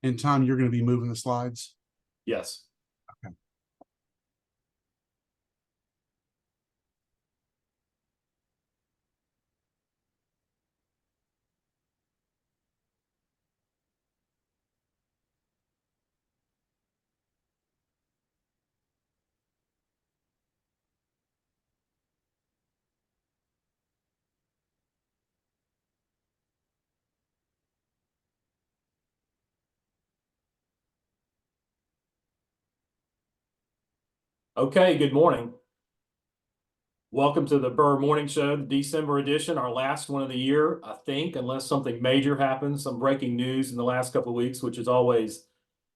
And Tom, you're going to be moving the slides? Yes. Okay. Okay, good morning. Welcome to the Burr Morning Show, the December edition, our last one of the year, I think, unless something major happens, some breaking news in the last couple of weeks, which is always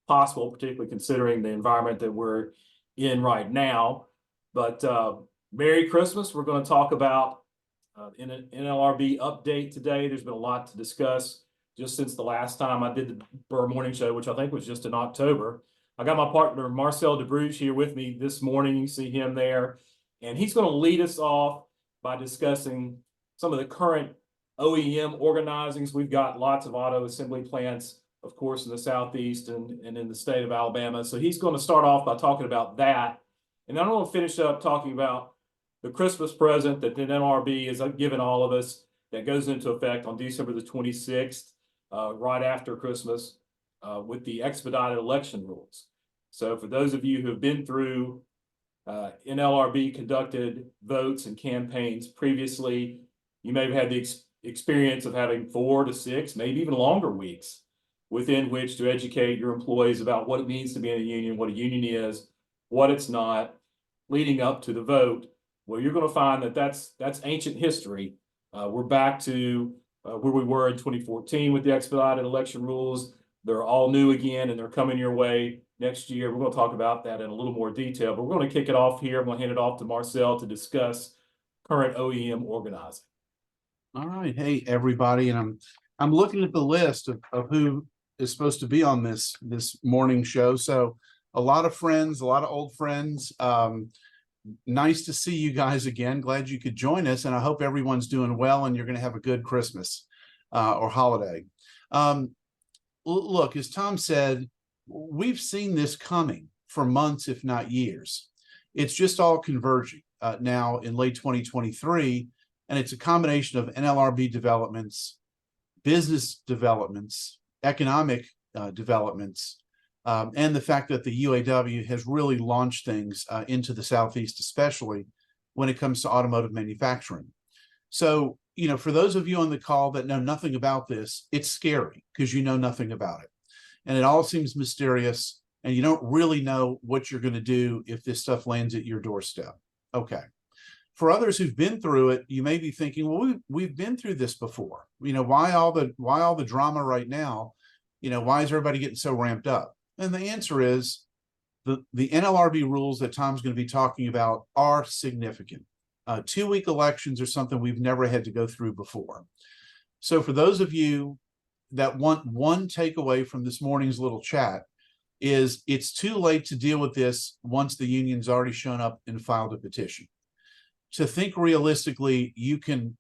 possible, particularly considering the environment that we're in right now. But Merry Christmas. We're going to talk about in an NLRB update today. There's been a lot to discuss just since the last time I did the Burr Morning Show, which I think was just in October. I got my partner, Marcel Debruge, here with me this morning. You see him there. And he's going to lead us off by discussing some of the current OEM organizings. We've got lots of auto assembly plants, of course, in the Southeast and in the state of Alabama. So he's going to start off by talking about that. And then I'm going to finish up talking about the Christmas present that the NLRB has given all of us that goes into effect on December the 26th, right after Christmas, with the expedited election rules. So for those of you who have been through NLRB conducted votes and campaigns previously, you may have had the experience of having 4 to 6, maybe even longer weeks within which to educate your employees about what it means to be in a union, what a union is, what it's not, leading up to the vote. Well, you're going to find that that's ancient history. We're back to where we were in 2014 with the expedited election rules. They're all new again, and they're coming your way next year. We're going to talk about that in a little more detail, but we're going to kick it off here. I'm going to hand it off to Marcel to discuss current OEM organizing. All right. Hey, everybody. And I'm looking at the list of who is supposed to be on this morning show. So a lot of friends, a lot of old friends. Nice to see you guys again. Glad you could join us. And I hope everyone's doing well and you're going to have a good Christmas or holiday. Look, as Tom said, we've seen this coming for months, if not years. It's just all converging now in late 2023, and it's a combination of NLRB developments, business developments, economic developments, and the fact that the UAW has really launched things into the Southeast, especially when it comes to automotive manufacturing. So, you know, for those of you on the call that know nothing about this, it's scary because you know nothing about it. And it all seems mysterious, and you don't really know what you're going to do if this stuff lands at your doorstep. Okay. For others who've been through it, you may be thinking, well, we've been through this before. You know, why all the drama right now? You know, why is everybody getting so ramped up? And the answer is the NLRB rules that Tom's going to be talking about are significant. 2-week elections are something we've never had to go through before. So for those of you that want one takeaway from this morning's little chat, is it's too late to deal with this once the union's already shown up and filed a petition. To think realistically, you can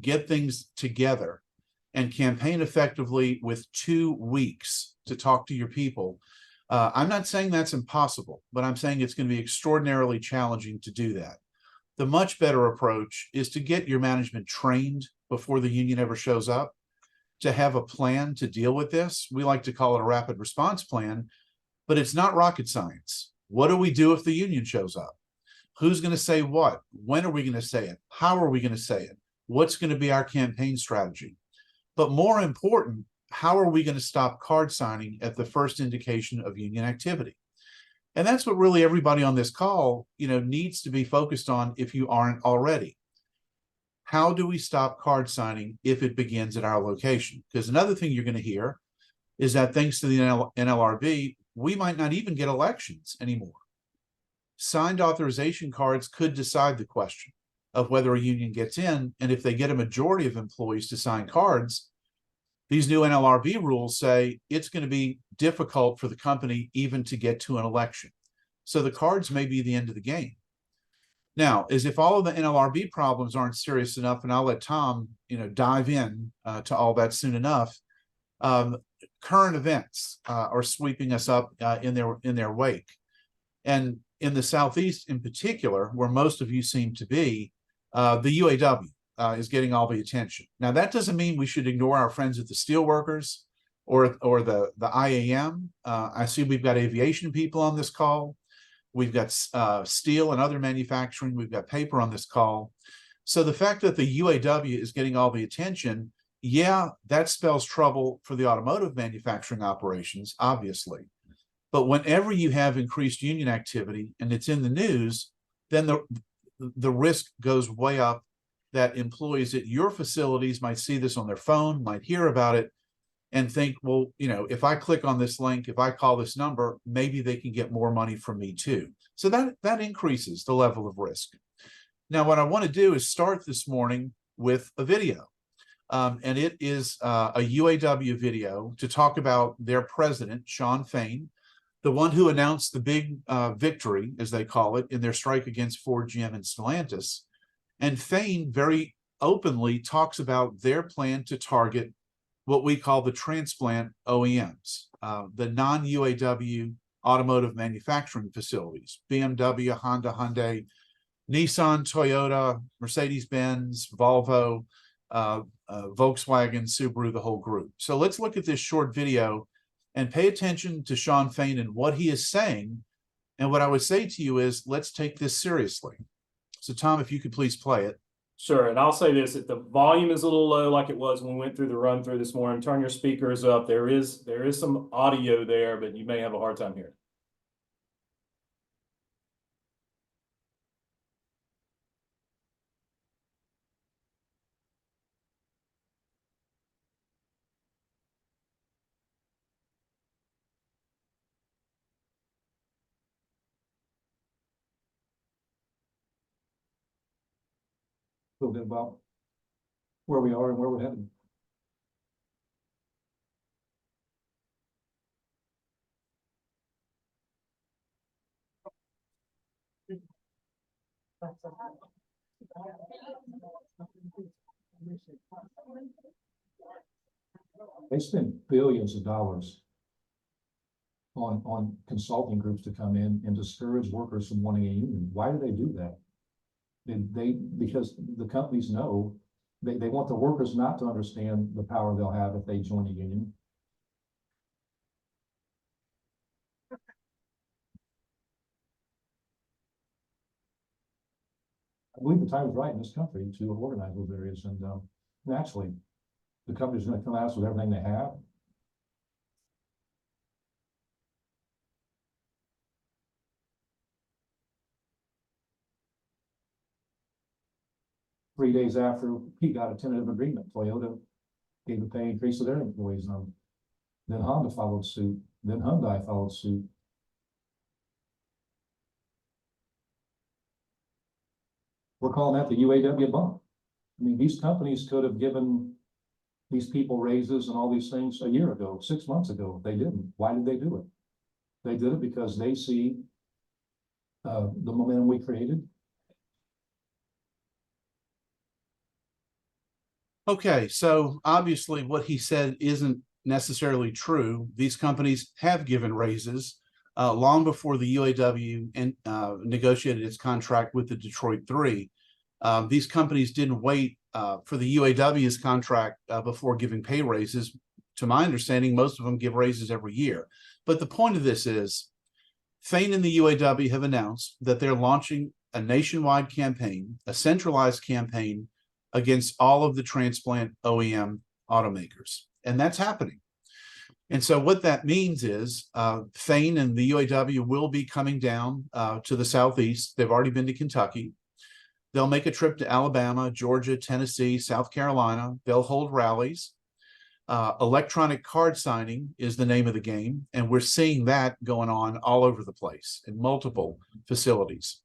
get things together and campaign effectively with 2 weeks to talk to your people. I'm not saying that's impossible, but I'm saying it's going to be extraordinarily challenging to do that. The much better approach is to get your management trained before the union ever shows up, to have a plan to deal with this. We like to call it a rapid response plan, but it's not rocket science. What do we do if the union shows up? Who's going to say what? When are we going to say it? How are we going to say it? What's going to be our campaign strategy? But more important, how are we going to stop card signing at the first indication of union activity? And that's what really everybody on this call, you know, needs to be focused on if you aren't already. How do we stop card signing if it begins at our location? Because another thing you're going to hear is that thanks to the NLRB, we might not even get elections anymore. Signed authorization cards could decide the question of whether a union gets in, and if they get a majority of employees to sign cards, these new NLRB rules say it's going to be difficult for the company even to get to an election. So the cards may be the end of the game. Now, as if all of the NLRB problems aren't serious enough, and I'll let Tom, you know, dive in to all that soon enough. current events are sweeping us up in their wake. And in the Southeast in particular, where most of you seem to be, the UAW is getting all the attention. Now, that doesn't mean we should ignore our friends at the steelworkers or the IAM. I see we've got aviation people on this call. We've got steel and other manufacturing. We've got paper on this call. So the fact that the UAW is getting all the attention, yeah, that spells trouble for the automotive manufacturing operations, obviously. But whenever you have increased union activity and it's in the news, then the risk goes way up that employees at your facilities might see this on their phone, might hear about it, and think, well, you know, if I click on this link, if I call this number, maybe they can get more money from me too. So that increases the level of risk. Now, what I want to do is start this morning with a video. And it is a UAW video to talk about their president, Shawn Fain, the one who announced the big victory, as they call it, in their strike against Ford, GM, and Stellantis. And Fain very openly talks about their plan to target what we call the transplant OEMs, the non-UAW automotive manufacturing facilities, BMW, Honda, Hyundai, Nissan, Toyota, Mercedes-Benz, Volvo, Volkswagen, Subaru, the whole group. So let's look at this short video and pay attention to Shawn Fain and what he is saying. And what I would say to you is, let's take this seriously. So Tom, if you could please play it. Sure, and I'll say this, if the volume is a little low like it was when we went through the run through this morning, turn your speakers up. There is some audio there, but you may have a hard time hearing. A little bit about where we are and where we're headed. They spend billions of dollars on consulting groups to come in and discourage workers from wanting a union. Why do they do that? Because the companies know they want the workers not to understand the power they'll have if they join a union. I believe the time is right in this country to organize those areas, and naturally, the company's going to come at us with everything they have. Three days after he got a tentative agreement, Toyota gave a pay increase to their employees. Then Honda followed suit. Then Hyundai followed suit. We're calling that the UAW bump. I mean, these companies could have given these people raises and all these things a year ago, 6 months ago. They didn't. Why did they do it? They did it because they see the momentum we created. Okay, so obviously what he said isn't necessarily true. These companies have given raises long before the UAW negotiated its contract with the Detroit Three. These companies didn't wait for the UAW's contract before giving pay raises. To my understanding, most of them give raises every year. But the point of this is, Fain and the UAW have announced that they're launching a nationwide campaign, a centralized campaign against all of the transplant OEM automakers. And that's happening. And so what that means is Fain and the UAW will be coming down to the Southeast. They've already been to Kentucky. They'll make a trip to Alabama, Georgia, Tennessee, South Carolina. They'll hold rallies. Electronic card signing is the name of the game. And we're seeing that going on all over the place in multiple facilities.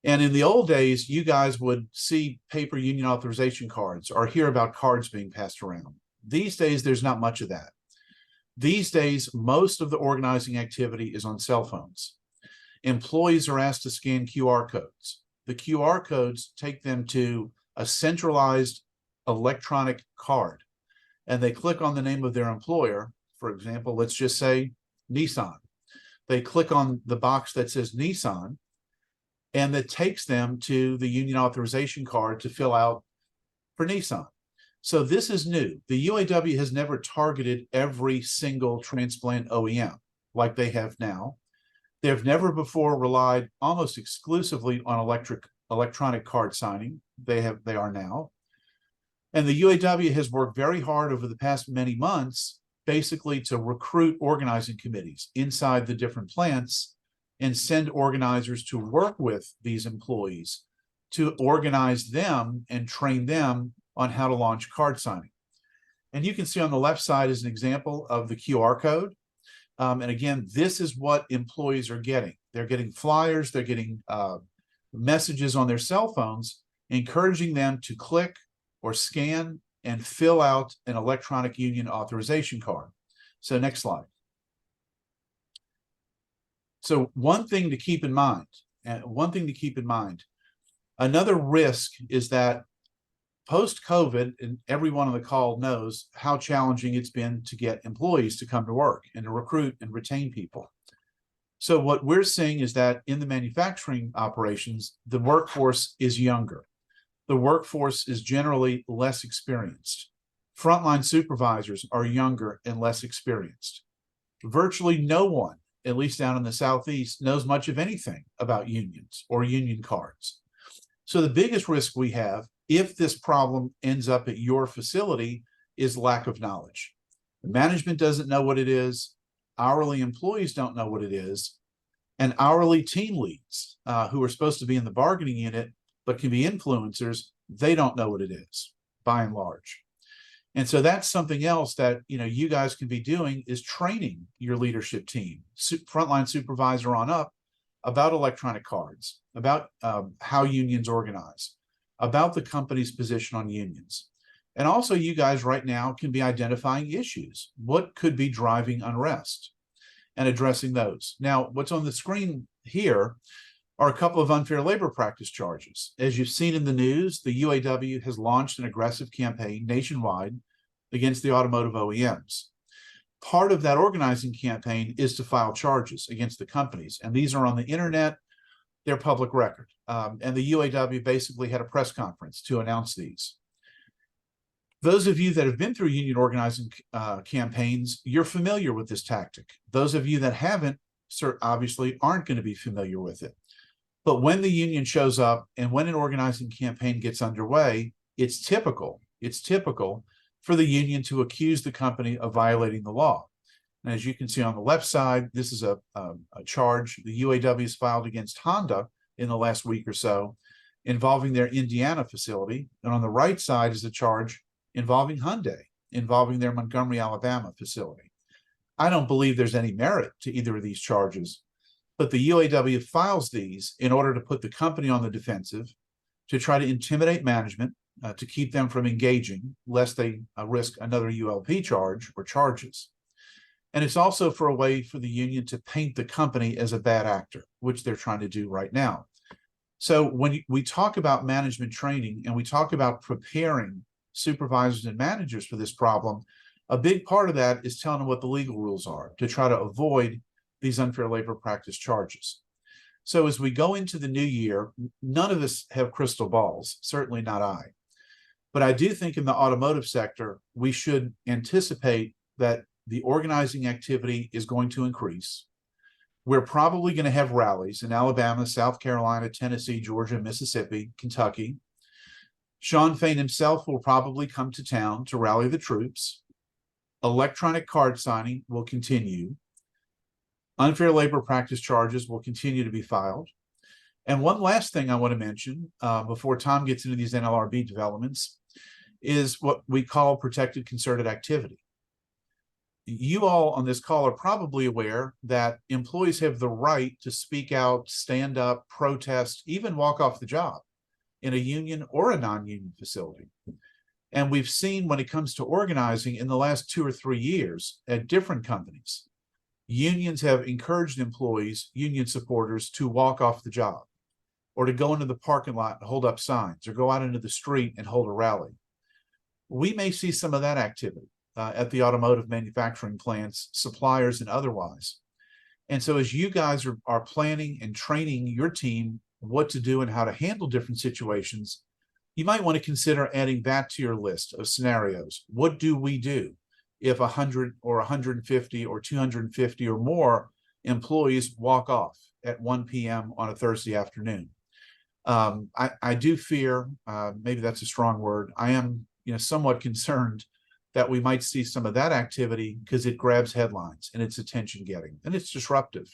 And in the old days, you guys would see paper union authorization cards or hear about cards being passed around. These days, there's not much of that. These days, most of the organizing activity is on cell phones. Employees are asked to scan QR codes. The QR codes take them to a centralized electronic card, and they click on the name of their employer, for example, let's just say Nissan. They click on the box that says Nissan, and that takes them to the union authorization card to fill out for Nissan. So this is new. The UAW has never targeted every single transplant OEM like they have now. They've never before relied almost exclusively on electronic card signing. They are now. And the UAW has worked very hard over the past many months, basically to recruit organizing committees inside the different plants and send organizers to work with these employees to organize them and train them on how to launch card signing. And you can see on the left side is an example of the QR code. And again, this is what employees are getting. They're getting flyers, they're getting messages on their cell phones, encouraging them to click or scan and fill out an electronic union authorization card. So next slide. So one thing to keep in mind, another risk is that post-COVID, and everyone on the call knows how challenging it's been to get employees to come to work and to recruit and retain people. So what we're seeing is that in the manufacturing operations, the workforce is younger. The workforce is generally less experienced. Frontline supervisors are younger and less experienced. Virtually no one, at least down in the Southeast, knows much of anything about unions or union cards. So the biggest risk we have, if this problem ends up at your facility, is lack of knowledge. The management doesn't know what it is, hourly employees don't know what it is, and hourly team leads who are supposed to be in the bargaining unit but can be influencers, they don't know what it is, by and large. And so that's something else that you guys can be doing, is training your leadership team, frontline supervisor on up, about electronic cards, about how unions organize, about the company's position on unions. And also you guys right now can be identifying issues. What could be driving unrest and addressing those? Now, what's on the screen here are a couple of unfair labor practice charges. As you've seen in the news, the UAW has launched an aggressive campaign nationwide against the automotive OEMs. Part of that organizing campaign is to file charges against the companies, and these are on the internet. They're public record. And the UAW basically had a press conference to announce these. Those of you that have been through union organizing campaigns, you're familiar with this tactic. Those of you that haven't, obviously aren't going to be familiar with it. But when the union shows up and when an organizing campaign gets underway, it's typical for the union to accuse the company of violating the law. And as you can see on the left side, this is a charge the UAW has filed against Honda in the last week or so, involving their Indiana facility. And on the right side is a charge involving Hyundai, involving their Montgomery, Alabama facility. I don't believe there's any merit to either of these charges, but the UAW files these in order to put the company on the defensive, to try to intimidate management, to keep them from engaging, lest they risk another ULP charge or charges. And it's also for a way for the union to paint the company as a bad actor, which they're trying to do right now. So when we talk about management training and we talk about preparing supervisors and managers for this problem, a big part of that is telling them what the legal rules are to try to avoid these unfair labor practice charges. So as we go into the new year, none of us have crystal balls, certainly not I. But I do think in the automotive sector, we should anticipate that the organizing activity is going to increase. We're probably going to have rallies in Alabama, South Carolina, Tennessee, Georgia, Mississippi, Kentucky. Sean Fain himself will probably come to town to rally the troops. Electronic card signing will continue. Unfair labor practice charges will continue to be filed. And one last thing I want to mention before Tom gets into these NLRB developments is what we call protected concerted activity. You all on this call are probably aware that employees have the right to speak out, stand up, protest, even walk off the job in a union or a non-union facility. And we've seen when it comes to organizing in the last 2 or 3 years at different companies, unions have encouraged employees, union supporters, to walk off the job or to go into the parking lot and hold up signs or go out into the street and hold a rally. We may see some of that activity. at the automotive manufacturing plants, suppliers and otherwise. And so as you guys are planning and training your team what to do and how to handle different situations, you might want to consider adding that to your list of scenarios. What do we do if 100 or 150 or 250 or more employees walk off at 1 p.m. on a Thursday afternoon? I do fear, maybe that's a strong word, I am somewhat concerned that we might see some of that activity because it grabs headlines and it's attention getting and it's disruptive.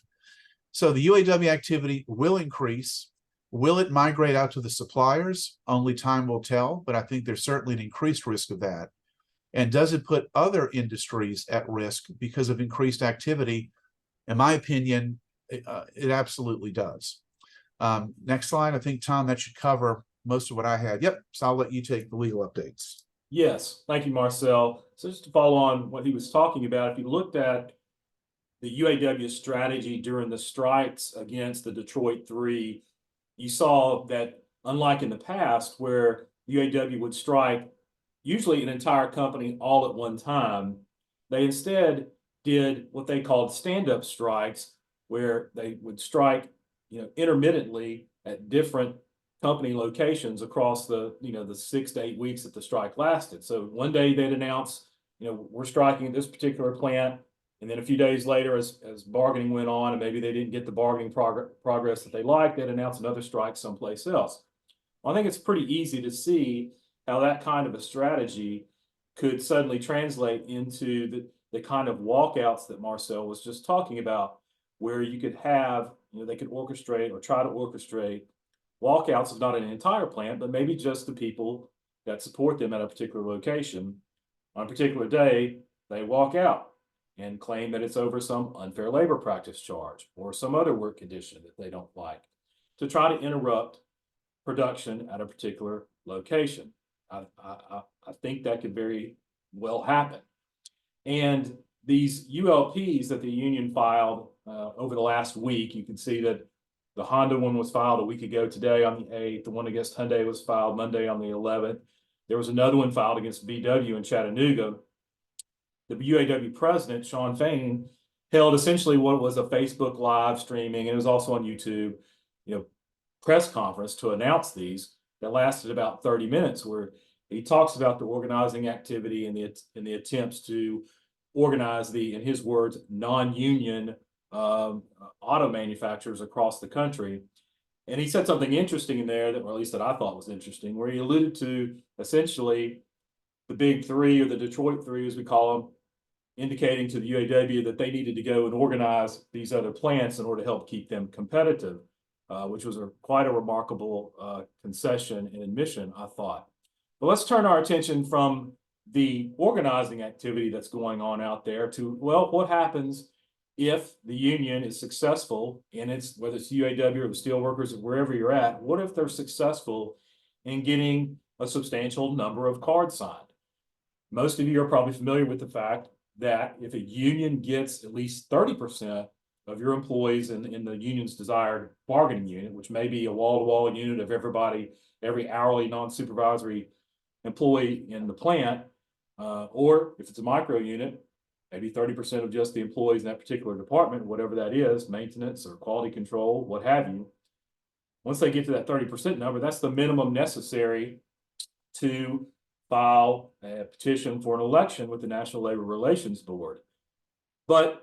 So the UAW activity will increase. Will it migrate out to the suppliers? Only time will tell, but I think there's certainly an increased risk of that. And does it put other industries at risk because of increased activity? In my opinion, it absolutely does. Next slide. I think, Tom, that should cover most of what I had. Yep. So I'll let you take the legal updates. Yes, thank you, Marcel. So just to follow on what he was talking about, if you looked at the UAW strategy during the strikes against the Detroit Three, you saw that unlike in the past where UAW would strike usually an entire company all at one time, they instead did what they called stand-up strikes, where they would strike, intermittently at different company locations across the 6 to 8 weeks that the strike lasted. So one day they'd announce, we're striking at this particular plant, and then a few days later, as bargaining went on, and maybe they didn't get the bargaining progress that they liked, they'd announce another strike someplace else. Well, I think it's pretty easy to see how that kind of a strategy could suddenly translate into the kind of walkouts that Marcel was just talking about, where you could have, they could orchestrate or try to orchestrate walkouts of not an entire plant, but maybe just the people that support them at a particular location. On a particular day, they walk out and claim that it's over some unfair labor practice charge or some other work condition that they don't like, to try to interrupt production at a particular location. I think that could very well happen. And these ULPs that the union filed over the last week, you can see that the Honda one was filed a week ago today on the 8th. The one against Hyundai was filed Monday on the 11th. There was another one filed against VW in Chattanooga. The UAW president, Shawn Fain, held essentially what was a Facebook live streaming, and it was also on YouTube, press conference to announce these that lasted about 30 minutes, where he talks about the organizing activity and the attempts to organize the, in his words, non-union auto manufacturers across the country. And he said something interesting in there that, or at least that I thought was interesting, where he alluded to essentially the big three, or the Detroit Three, as we call them, indicating to the UAW that they needed to go and organize these other plants in order to help keep them competitive, which was quite a remarkable concession and admission, I thought. But let's turn our attention from the organizing activity that's going on out there to, well, what happens if the union is successful in its, whether it's UAW or the steelworkers or wherever you're at, what if they're successful in getting a substantial number of cards signed? Most of you are probably familiar with the fact that if a union gets at least 30% of your employees in the union's desired bargaining unit, which may be a wall-to-wall unit of everybody, every hourly non-supervisory employee in the plant, or if it's a micro unit, maybe 30% of just the employees in that particular department, whatever that is, maintenance or quality control, what have you. Once they get to that 30% number, that's the minimum necessary to file a petition for an election with the National Labor Relations Board. But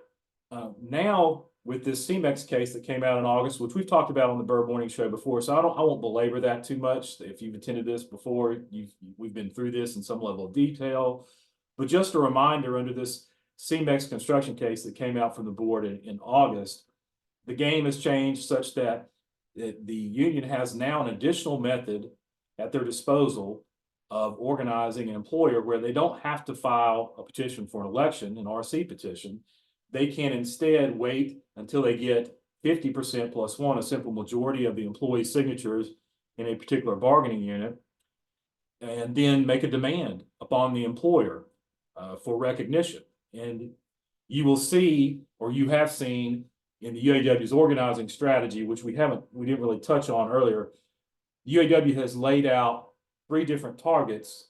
now with this CMEX case that came out in August, which we've talked about on the Burr Morning Show before, so I won't belabor that too much. If you've attended this before, we've been through this in some level of detail. But just a reminder, under this CMEX construction case that came out from the board in August, the game has changed such that the union has now an additional method at their disposal of organizing an employer where they don't have to file a petition for an election, an RC petition. They can instead wait until they get 50% plus one, a simple majority of the employees' signatures in a particular bargaining unit, and then make a demand upon the employer for recognition. And you will see, or you have seen in the UAW's organizing strategy, which we didn't really touch on earlier, UAW has laid out 3 different targets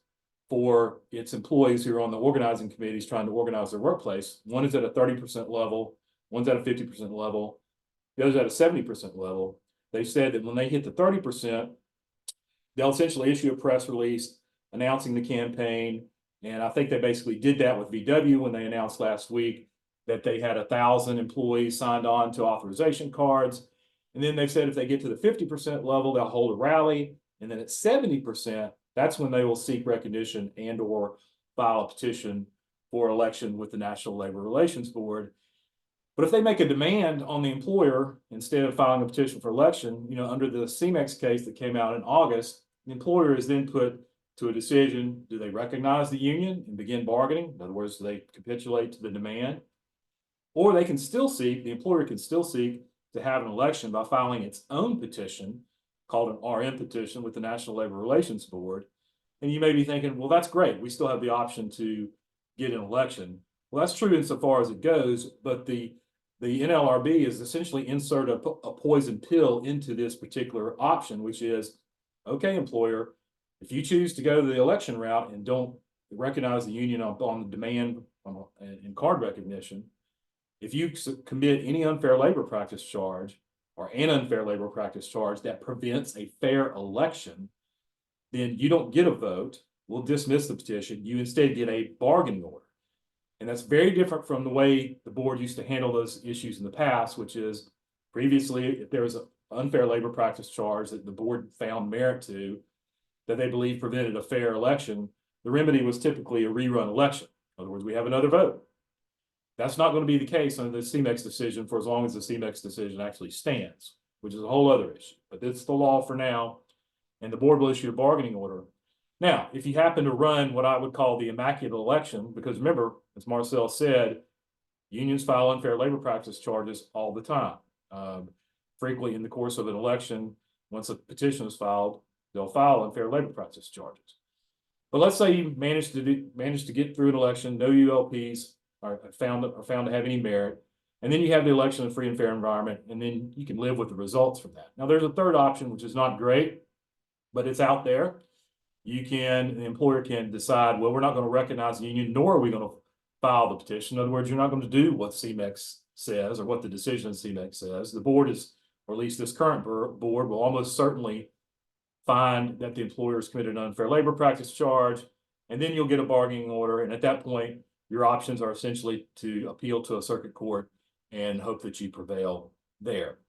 for its employees who are on the organizing committees trying to organize their workplace. One is at a 30% level, one's at a 50% level, the other's at a 70% level. They said that when they hit the 30%, they'll essentially issue a press release announcing the campaign. And I think they basically did that with VW when they announced last week that they had 1,000 employees signed on to authorization cards. And then they said if they get to the 50% level, they'll hold a rally. And then at 70%, that's when they will seek recognition and or file a petition for election with the National Labor Relations Board. But if they make a demand on the employer instead of filing a petition for election, under the CMEX case that came out in August, the employer is then put to a decision. Do they recognize the union and begin bargaining? In other words, do they capitulate to the demand? Or they can still seek, the employer can still seek to have an election by filing its own petition called an RM petition with the National Labor Relations Board. And you may be thinking, well, that's great. We still have the option to get an election. Well, that's true insofar as it goes, but the NLRB is essentially insert a poison pill into this particular option, which is, okay, employer, if you choose to go the election route and don't recognize the union on the demand and card recognition, if you commit any unfair labor practice charge or an unfair labor practice charge that prevents a fair election, then you don't get a vote. We'll dismiss the petition. You instead get a bargaining order. And that's very different from the way the board used to handle those issues in the past, which is previously, if there was an unfair labor practice charge that the board found merit to, that they believe prevented a fair election, the remedy was typically a rerun election. In other words, we have another vote. That's not going to be the case under the CMEX decision for as long as the CMEX decision actually stands, which is a whole other issue. But it's the law for now, and the board will issue a bargaining order. Now, if you happen to run what I would call the immaculate election, because remember, as Marcel said, unions file unfair labor practice charges all the time. Frequently in the course of an election, once a petition is filed, they'll file unfair labor practice charges. But let's say you manage to get through an election, no ULPs are found to have any merit, and then you have the election in a free and fair environment, and then you can live with the results from that. Now, there's a third option, which is not great, but it's out there. The employer can decide, well, we're not going to recognize the union, nor are we going to file the petition. In other words, you're not going to do what CMEX says or what the decision of CMEX says. The board is, or at least this current board, will almost certainly find that the employer has committed an unfair labor practice charge, and then you'll get a bargaining order. And at that point, your options are essentially to appeal to a circuit court and hope that you prevail there.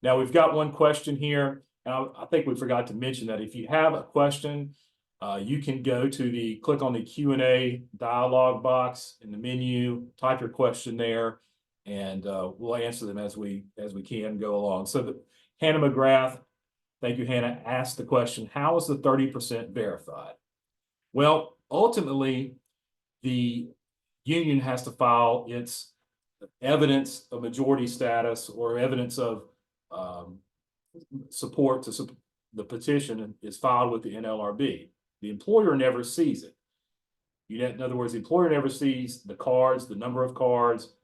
Now, we've got one question here, and I think we forgot to mention that if you have a question, you can go to click on the Q&A dialog box in the menu, type your question there, and we'll answer them as we can go along. So Hannah McGrath, thank you, Hannah, asked the question, how is the 30% verified? Well, ultimately, the union has to file its evidence of majority status or evidence of support to the petition is filed with the NLRB. The employer never sees it. In other words, the employer never sees the cards, the number of cards,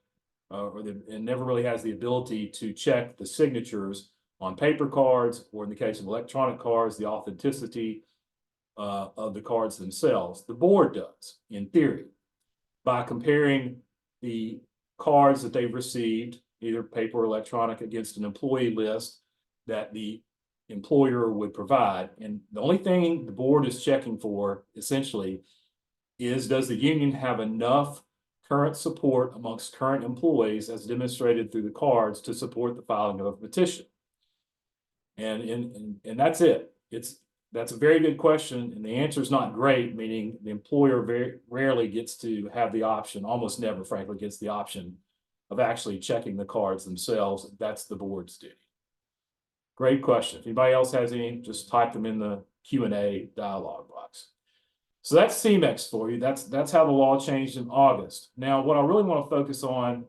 and never really has the ability to check the signatures on paper cards, or in the case of electronic cards, the authenticity of the cards themselves. The board does, in theory, by comparing the cards that they've received, either paper or electronic, against an employee list that the employer would provide. And the only thing the board is checking for, essentially, is does the union have enough current support amongst current employees as demonstrated through the cards to support the filing of a petition? And that's it. That's a very good question, and the answer is not great, meaning the employer very rarely gets to have the option, almost never, frankly, gets the option of actually checking the cards themselves. That's the board's duty. Great question. If anybody else has any, just type them in the Q&A dialog box. So that's CMEX for you. That's how the law changed in August. Now, what I really want to focus on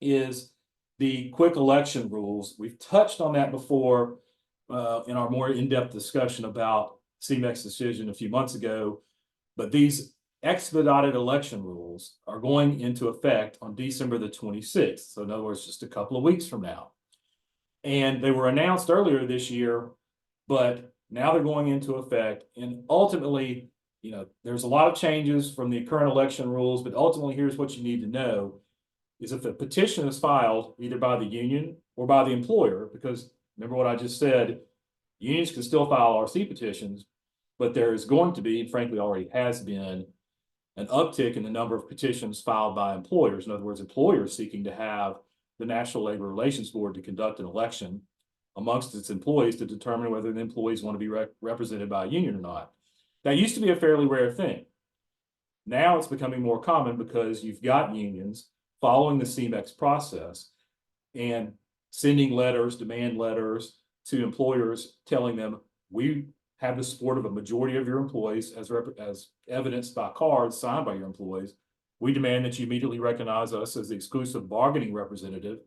is the quick election rules. We've touched on that before in our more in-depth discussion about CMEX decision a few months ago, but these expedited election rules are going into effect on December the 26th. So in other words, just a couple of weeks from now. And they were announced earlier this year, but now they're going into effect. And ultimately, there's a lot of changes from the current election rules, but ultimately here's what you need to know is if a petition is filed either by the union or by the employer, because remember what I just said, unions can still file RC petitions, but there is going to be, and frankly already has been, an uptick in the number of petitions filed by employers. In other words, employers seeking to have the National Labor Relations Board to conduct an election amongst its employees to determine whether the employees want to be represented by a union or not. That used to be a fairly rare thing. Now it's becoming more common because you've got unions following the CMEX process and sending letters, demand letters to employers telling them, we have the support of a majority of your employees as evidenced by cards signed by your employees. We demand that you immediately recognize us as the exclusive bargaining representative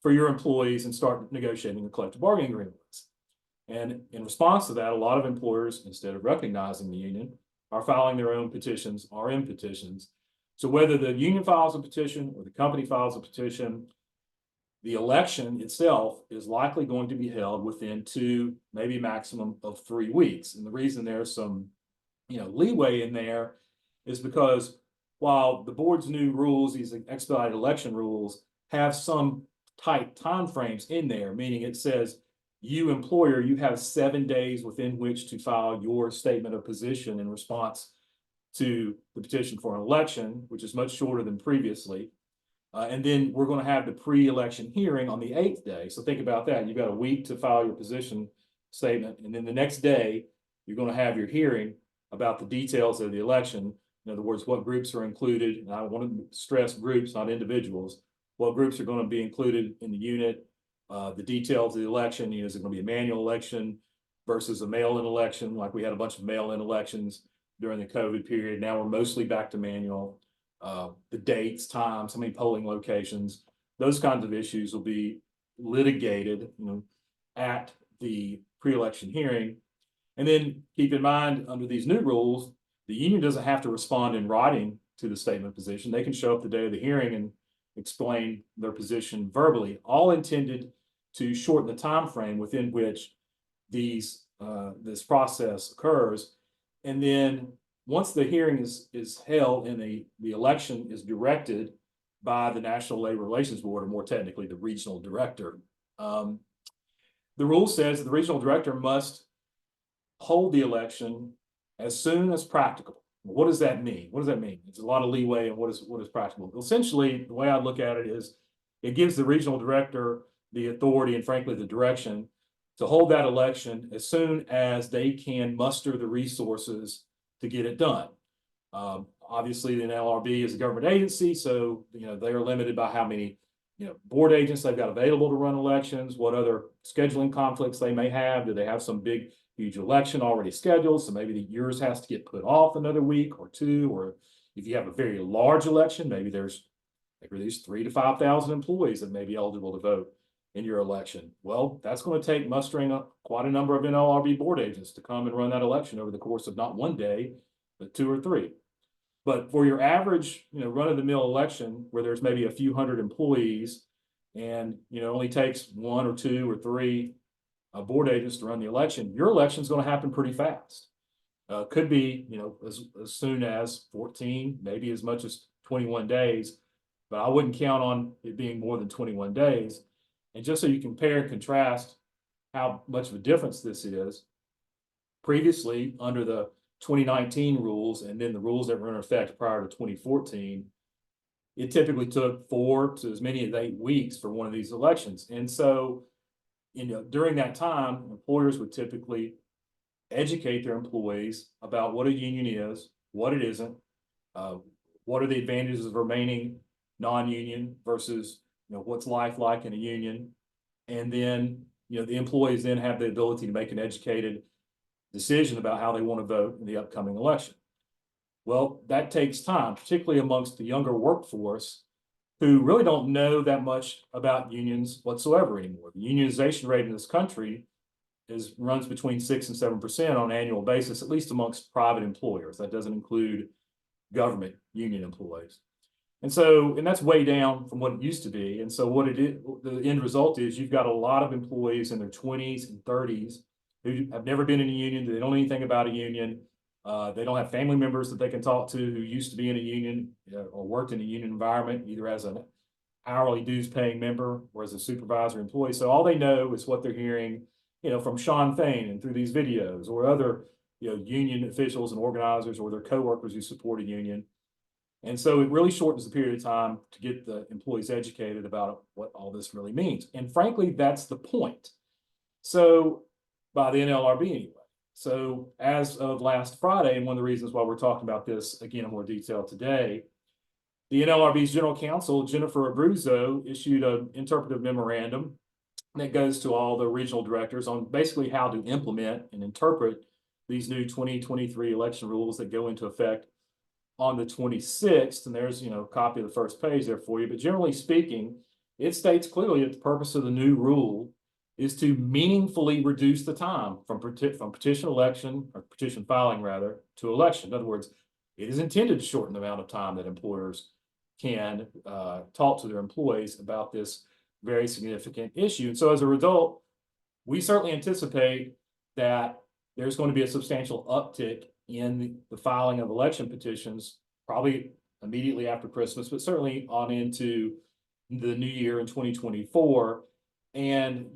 for your employees and start negotiating a collective bargaining agreement. And in response to that, a lot of employers, instead of recognizing the union, are filing their own petitions, RM petitions. So whether the union files a petition or the company files a petition, the election itself is likely going to be held within 2, maybe maximum of 3 weeks. And the reason there's some, leeway in there is because while the board's new rules, these expedited election rules, have some tight timeframes in there, meaning it says, you employer, you have 7 days within which to file your statement of position in response to the petition for an election, which is much shorter than previously. And then we're going to have the pre-election hearing on the 8th day. So think about that. You've got a week to file your position statement. And then the next day, you're going to have your hearing about the details of the election. In other words, what groups are included. And I want to stress groups, not individuals. What groups are going to be included in the unit, the details of the election. Is it going to be a manual election versus a mail-in election? Like we had a bunch of mail-in elections during the COVID period. Now we're mostly back to manual. The dates, times, how many polling locations, those kinds of issues will be litigated, at the pre-election hearing. And then keep in mind, under these new rules, the union doesn't have to respond in writing to the statement of position. They can show up the day of the hearing and explain their position verbally, all intended to shorten the time frame within which this process occurs. And then once the hearing is held and the election is directed by the National Labor Relations Board, or more technically, the regional director, the rule says that the regional director must hold the election as soon as practicable. What does that mean? What does that mean? It's a lot of leeway in what is practical. Essentially, the way I look at it is it gives the regional director the authority and frankly the direction to hold that election as soon as they can muster the resources to get it done. Obviously, the NLRB is a government agency, so they are limited by how many board agents they've got available to run elections, what other scheduling conflicts they may have. Do they have some big, huge election already scheduled? So maybe yours has to get put off another week or two, or if you have a very large election, maybe there's 3,000 to 5,000 employees that may be eligible to vote in your election. Well, that's going to take mustering up quite a number of NLRB board agents to come and run that election over the course of not one day, but 2 or 3. But for your average, run-of-the-mill election where there's maybe a few hundred employees and, only takes 1 or 2 or 3 board agents to run the election, your election is going to happen pretty fast. Could be, as soon as 14, maybe as much as 21 days, but I wouldn't count on it being more than 21 days. And just so you compare and contrast how much of a difference this is, previously under the 2019 rules and then the rules that were in effect prior to 2014, it typically took 4 to as many as 8 weeks for one of these elections. And so, during that time, employers would typically educate their employees about what a union is, what it isn't, what are the advantages of remaining non-union versus what's life like in a union. And then, the employees then have the ability to make an educated decision about how they want to vote in the upcoming election. Well, that takes time, particularly amongst the younger workforce who really don't know that much about unions whatsoever anymore. The unionization rate in this country runs between 6 and 7% on an annual basis, at least amongst private employers. That doesn't include government union employees. And that's way down from what it used to be. And so the end result is you've got a lot of employees in their 20s and 30s who have never been in a union. They don't know anything about a union. They don't have family members that they can talk to who used to be in a union or worked in a union environment, either as an hourly dues paying member or as a supervisor employee. So all they know is what they're hearing, from Sean Fain and through these videos or other, union officials and organizers or their coworkers who support a union. And so it really shortens the period of time to get the employees educated about what all this really means. And frankly, that's the point. So by the NLRB anyway. So as of last Friday, and one of the reasons why we're talking about this again in more detail today, the NLRB's General Counsel, Jennifer Abruzzo, issued an interpretive memorandum that goes to all the regional directors on basically how to implement and interpret these new 2023 election rules that go into effect on the 26th. And there's, a copy of the first page there for you. But generally speaking, it states clearly that the purpose of the new rule is to meaningfully reduce the time from petition election, or petition filing rather, to election. In other words, it is intended to shorten the amount of time that employers can talk to their employees about this very significant issue. And so as a result, we certainly anticipate that there's going to be a substantial uptick in the filing of election petitions, probably immediately after Christmas, but certainly on into the new year in 2024. And,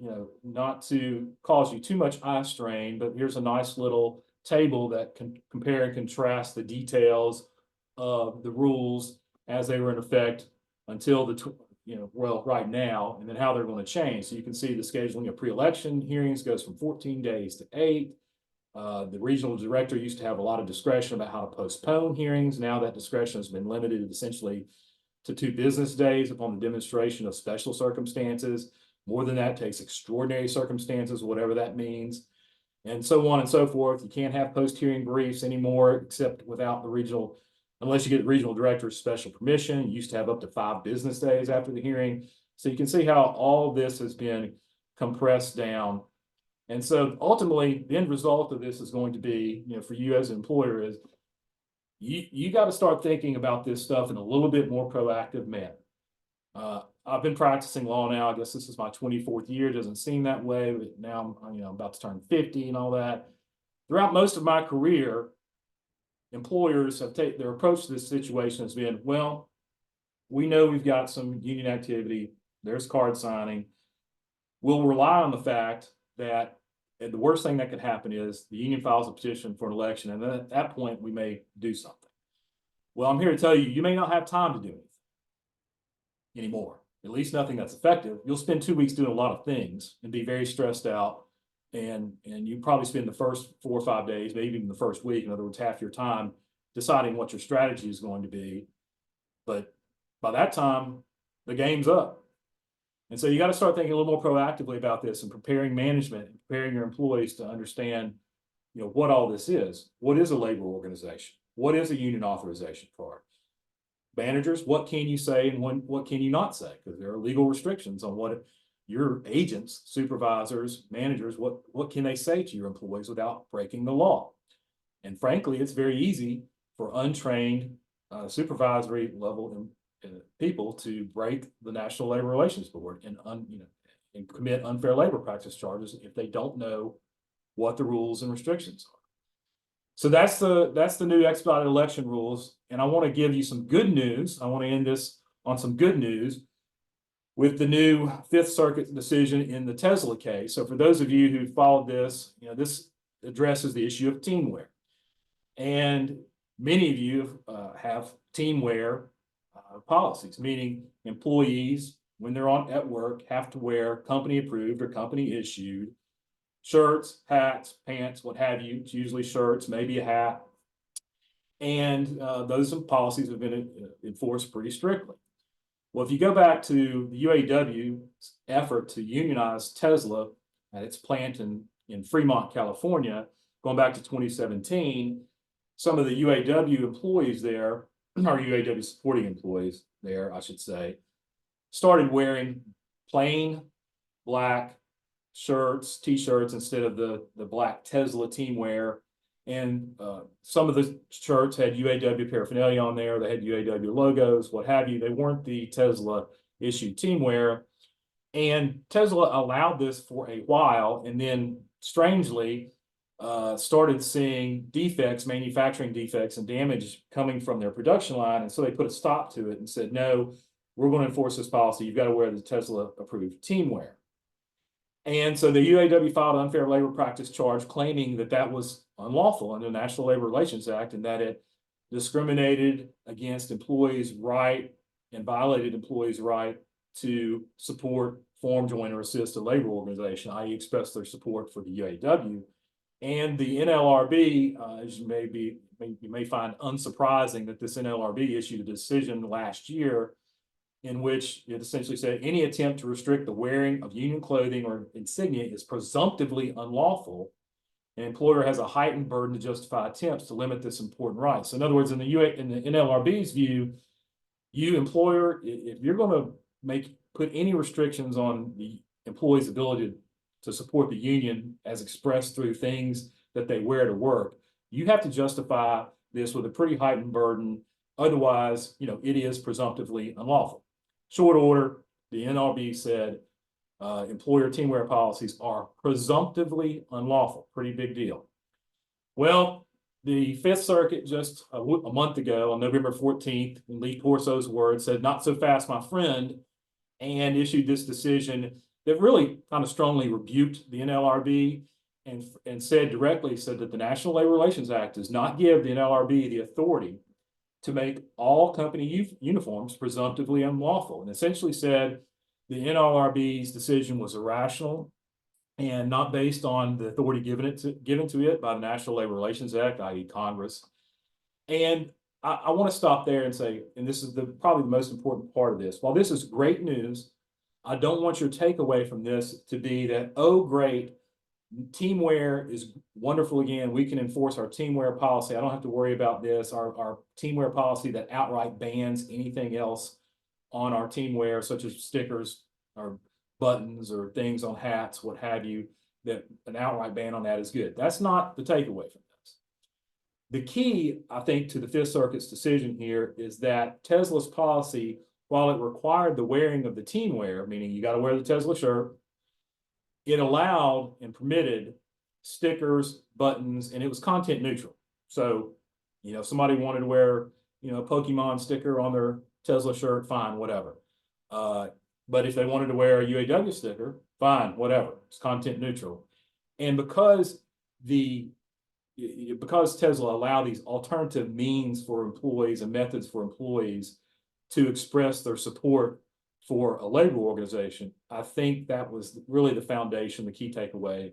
not to cause you too much eye strain, but here's a nice little table that can compare and contrast the details of the rules as they were in effect until right now, and then how they're going to change. So you can see the scheduling of pre-election hearings goes from 14 days to 8. The regional director used to have a lot of discretion about how to postpone hearings. Now that discretion has been limited essentially to 2 business days upon the demonstration of special circumstances. More than that takes extraordinary circumstances, whatever that means, and so on and so forth. You can't have post-hearing briefs anymore, except without the regional, unless you get the regional director's special permission. You used to have up to 5 business days after the hearing. So you can see how all this has been compressed down. And so ultimately, the end result of this is going to be, for you as an employer, is you got to start thinking about this stuff in a little bit more proactive manner. I've been practicing law now. I guess this is my 24th year. It doesn't seem that way, but now I'm about to turn 50 and all that. Throughout most of my career, employers have taken their approach to this situation has been, well, we know we've got some union activity. There's card signing. We'll rely on the fact that the worst thing that could happen is the union files a petition for an election, and then at that point we may do something. Well, I'm here to tell you, you may not have time to do anything anymore. At least nothing that's effective. You'll spend 2 weeks doing a lot of things and be very stressed out. And you probably spend the first 4 or 5 days, maybe even the first week, in other words, half your time deciding what your strategy is going to be. But by that time, the game's up. And so you got to start thinking a little more proactively about this and preparing management and preparing your employees to understand, what all this is. What is a labor organization? What is a union authorization card? Managers, what can you say and what can you not say? Because there are legal restrictions on what your agents, supervisors, managers, what can they say to your employees without breaking the law? And frankly, it's very easy for untrained supervisory level people to break the National Labor Relations Board and commit unfair labor practice charges if they don't know what the rules and restrictions are. So that's the new expedited election rules. And I want to give you some good news. I want to end this on some good news with the new Fifth Circuit decision in the Tesla case. So for those of you who followed this, this addresses the issue of teamwear. And many of you have teamwear policies, meaning employees, when they're at work, have to wear company approved or company issued shirts, hats, pants, what have you. It's usually shirts, maybe a hat. And those policies have been enforced pretty strictly. Well, if you go back to the UAW's effort to unionize Tesla at its plant in Fremont, California, going back to 2017, some of the UAW employees there, or UAW supporting employees there, I should say, started wearing plain black shirts, t-shirts instead of the black Tesla teamwear. And some of the shirts had UAW paraphernalia on there. They had UAW logos, what have you. They weren't the Tesla issued teamwear. And Tesla allowed this for a while. And then strangely, started seeing defects, manufacturing defects and damage coming from their production line. And so they put a stop to it and said, no, we're going to enforce this policy. You've got to wear the Tesla approved team wear. And so the UAW filed an unfair labor practice charge claiming that that was unlawful under the National Labor Relations Act and that it discriminated against employees' right and violated employees' right to support, form, join, or assist a labor organization, i.e. express their support for the UAW. And the NLRB, as you may find unsurprising that this NLRB issued a decision last year in which it essentially said any attempt to restrict the wearing of union clothing or insignia is presumptively unlawful. An employer has a heightened burden to justify attempts to limit this important right. So in other words, in the NLRB's view, you employer, if you're going to put any restrictions on the employee's ability to support the union as expressed through things that they wear to work, you have to justify this with a pretty heightened burden. Otherwise, it is presumptively unlawful. Short order, the NLRB said employer team wear policies are presumptively unlawful. Pretty big deal. Well, the Fifth Circuit just a month ago on November 14th, in Lee Corso's words, said, "Not so fast, my friend," and issued this decision that really kind of strongly rebuked the NLRB and said that the National Labor Relations Act does not give the NLRB the authority to make all company uniforms presumptively unlawful, and essentially said the NLRB's decision was irrational and not based on the authority given to it by the National Labor Relations Act, i.e. Congress. And I want to stop there and say, and this is probably the most important part of this, while this is great news, I don't want your takeaway from this to be that, oh, great, team wear is wonderful again. We can enforce our team wear policy. I don't have to worry about this. Our team wear policy that outright bans anything else on our team wear, such as stickers or buttons or things on hats, what have you, that an outright ban on that is good. That's not the takeaway from this. The key, I think, to the Fifth Circuit's decision here is that Tesla's policy, while it required the wearing of the team wear, meaning you got to wear the Tesla shirt, it allowed and permitted stickers, buttons, and it was content neutral. So, if somebody wanted to wear, a Pokemon sticker on their Tesla shirt, fine, whatever. But if they wanted to wear a UAW sticker, fine, whatever. It's content neutral. And because Tesla allowed these alternative means for employees and methods for employees to express their support for a labor organization, I think that was really the foundation, the key takeaway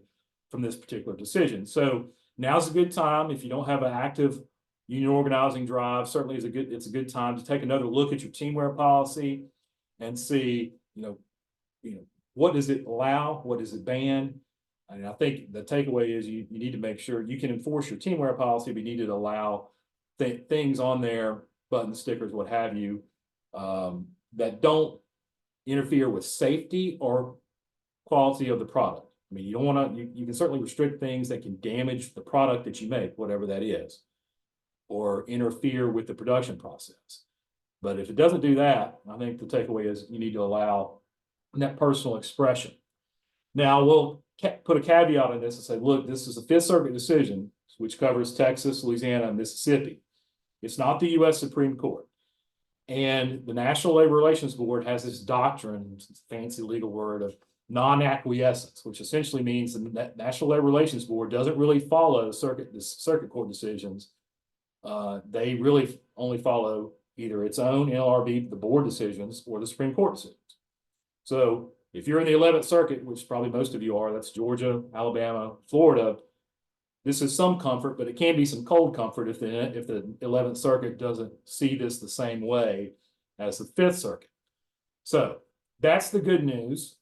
from this particular decision. So now's a good time. If you don't have an active union organizing drive, certainly it's a good time to take another look at your team wear policy and see, what does it allow? What does it ban? And I think the takeaway is you need to make sure you can enforce your team wear policy, but you need to allow things on there, buttons, stickers, what have you, that don't interfere with safety or quality of the product. I mean, you don't want to, you can certainly restrict things that can damage the product that you make, whatever that is, or interfere with the production process. But if it doesn't do that, I think the takeaway is you need to allow that personal expression. Now, we'll put a caveat on this and say, look, this is a Fifth Circuit decision, which covers Texas, Louisiana, and Mississippi. It's not the U.S. Supreme Court. And the National Labor Relations Board has this doctrine, fancy legal word, of non-acquiescence, which essentially means the National Labor Relations Board doesn't really follow circuit court decisions. They really only follow either its own NLRB, the board decisions, or the Supreme Court decisions. So if you're in the 11th Circuit, which probably most of you are, that's Georgia, Alabama, Florida, this is some comfort, but it can be some cold comfort if the 11th Circuit doesn't see this the same way as the Fifth Circuit. So that's the good news.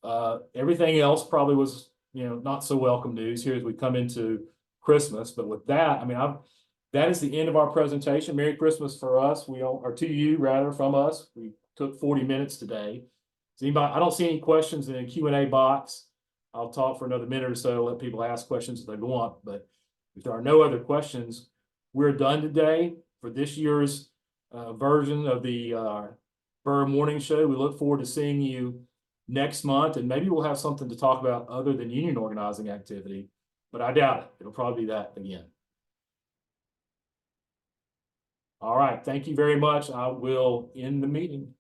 Everything else probably was, not so welcome news here as we come into Christmas. But with that, I mean, that is the end of our presentation. Merry Christmas for us. Or to you, rather, from us. We took 40 minutes today. I don't see any questions in the Q&A box. I'll talk for another minute or so, let people ask questions if they want. But if there are no other questions, we're done today for this year's version of the Burr Morning Show. We look forward to seeing you next month, and maybe we'll have something to talk about other than union organizing activity. but I doubt it. It'll probably be that again. All right, thank you very much. I will end the meeting.